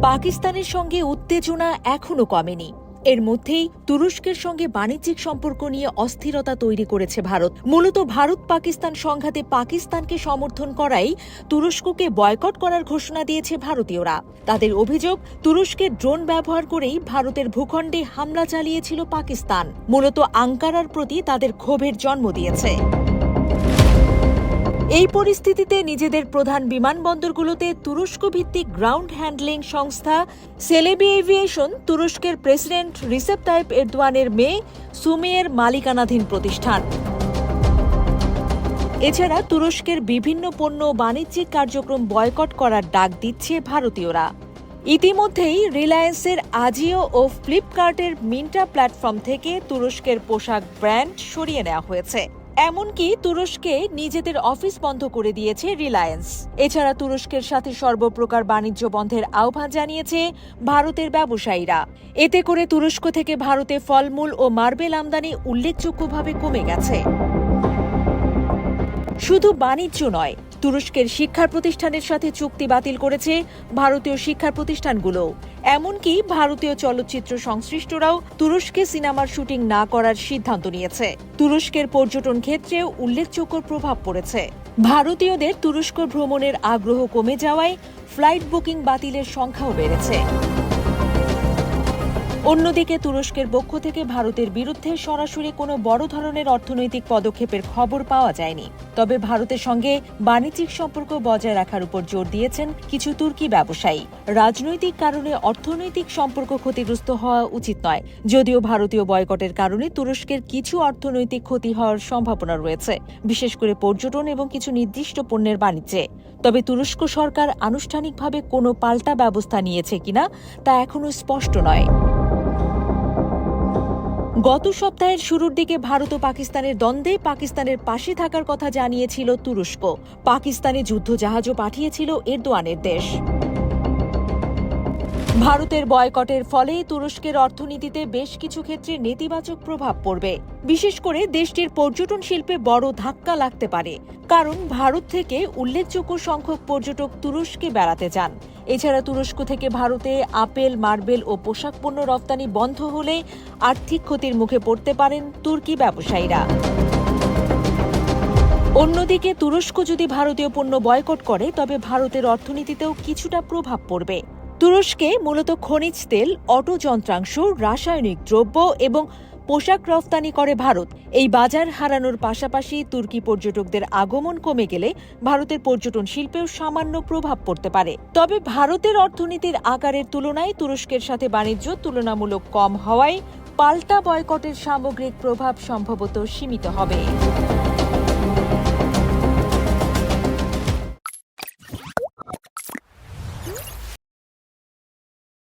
পাকিস্তানের সঙ্গে উত্তেজনা এখনো কমেনি। এর মধ্যেই তুরস্কের সঙ্গে বাণিজ্যিক সম্পর্ক নিয়ে অস্থিরতা তৈরি করেছে ভারত। মূলত ভারত পাকিস্তান সংঘাতে পাকিস্তানকে সমর্থন করাই তুরস্ককে বয়কট করার ঘোষণা দিয়েছে ভারতীয়রা। তাদের অভিযোগ, তুরস্কের ড্রোন ব্যবহার করেই ভারতের ভূখণ্ডে হামলা চালিয়েছিল পাকিস্তান। মূলত আঙ্কারার প্রতি তাদের ক্ষোভের জন্ম দিয়েছে। এই পরিস্থিতিতে নিজেদের প্রধান বিমানবন্দরগুলোতে তুরস্ক ভিত্তিক গ্রাউন্ড হ্যান্ডলিং সংস্থা সেলেবি এভিয়েশন, তুরস্কের প্রেসিডেন্ট রিসেপ তাইপ এরদোয়ানের মেয়ে সুমেয়ের মালিকানাধীন প্রতিষ্ঠান। এছাড়া তুরস্কের বিভিন্ন পণ্য বাণিজ্যিক কার্যক্রম বয়কট করার ডাক দিচ্ছে ভারতীয়রা। ইতিমধ্যেই রিলায়েন্সের আজিও ও ফ্লিপকার্টের মিন্ট্রা প্ল্যাটফর্ম থেকে তুরস্কের পোশাক ব্র্যান্ড সরিয়ে নেওয়া হয়েছে। এমনকি তুরস্কে নিজেদের অফিস বন্ধ করে দিয়েছে রিলায়েন্স। এছাড়া তুরস্কের সাথে সর্বপ্রকার বাণিজ্য বন্ধের আহ্বান জানিয়েছে ভারতের ব্যবসায়ীরা। এতে করে তুরস্ক থেকে ভারতে ফলমূল ও মার্বেল আমদানি উল্লেখযোগ্যভাবে কমে গেছে। শুধু বাণিজ্য নয়, তুরস্কের শিক্ষা প্রতিষ্ঠানের সাথে চুক্তি বাতিল করেছে ভারতীয় শিক্ষা প্রতিষ্ঠানগুলো। এমনকি ভারতীয় চলচ্চিত্র সংশ্লিষ্টরাও তুরস্কে সিনেমার শুটিং না করার সিদ্ধান্ত নিয়েছে। তুরস্কের পর্যটন ক্ষেত্রেও উল্লেখযোগ্য প্রভাব পড়েছে। ভারতীয়দের তুরস্ক ভ্রমণের আগ্রহ কমে যাওয়ায় ফ্লাইট বুকিং বাতিলের সংখ্যাও বেড়েছে। অন্যদিকে তুরস্কের পক্ষ থেকে ভারতের বিরুদ্ধে সরাসরি কোনো বড় ধরনের অর্থনৈতিক পদক্ষেপের খবর পাওয়া যায়নি। তবে ভারতের সঙ্গে বাণিজ্যিক সম্পর্ক বজায় রাখার উপর জোর দিয়েছেন কিছু তুর্কি ব্যবসায়ী। রাজনৈতিক কারণে অর্থনৈতিক সম্পর্ক ক্ষতিগ্রস্ত হওয়া উচিত নয়। যদিও ভারতীয় বয়কটের কারণে তুরস্কের কিছু অর্থনৈতিক ক্ষতি হওয়ার সম্ভাবনা রয়েছে, বিশেষ করে পর্যটন এবং কিছু নির্দিষ্ট পণ্যের বাণিজ্যে। তবে তুরস্ক সরকার আনুষ্ঠানিকভাবে কোনো পাল্টা ব্যবস্থা নিয়েছে কিনা তা এখনো স্পষ্ট নয়। গত সপ্তাহের শুরুর দিকে ভারত ও পাকিস্তানের দ্বন্দ্বে পাকিস্তানের পাশে থাকার কথা জানিয়েছিল তুরস্ক। পাকিস্তানে যুদ্ধজাহাজও পাঠিয়েছিল এরদোয়ানের দেশ। ভারতের বয়কটের ফলে তুরস্কের অর্থনীতিতে বেশ কিছু ক্ষেত্রে নেতিবাচক প্রভাব পড়বে। বিশেষ করে দেশটির পর্যটন শিল্পে বড় ধাক্কা লাগতে পারে, কারণ ভারত থেকে উল্লেখযোগ্য সংখ্যক পর্যটক তুরস্কে বেড়াতে যান। এছাড়া তুরস্ক থেকে ভারতে আপেল, মার্বেল ও পোশাক পণ্য রপ্তানি বন্ধ হলে আর্থিক ক্ষতির মুখে পড়তে পারেন তুর্কি ব্যবসায়ীরা। অন্যদিকে তুরস্ক যদি ভারতীয় পণ্য বয়কট করে তবে ভারতের অর্থনীতিতেও কিছুটা প্রভাব পড়বে। তুরস্কে মূলত খনিজ তেল, অটো যন্ত্রাংশ, রাসায়নিক দ্রব্য এবং পোশাক রফতানি করে ভারত। এই বাজার হারানোর পাশাপাশি তুর্কি পর্যটকদের আগমন কমে গেলে ভারতের পর্যটন শিল্পেও সামান্য প্রভাব পড়তে পারে। তবে ভারতের অর্থনীতির আকারের তুলনায় তুরস্কের সাথে বাণিজ্য তুলনামূলক কম হওয়ায় পাল্টা বয়কটের সামগ্রিক প্রভাব সম্ভবত সীমিত হবে।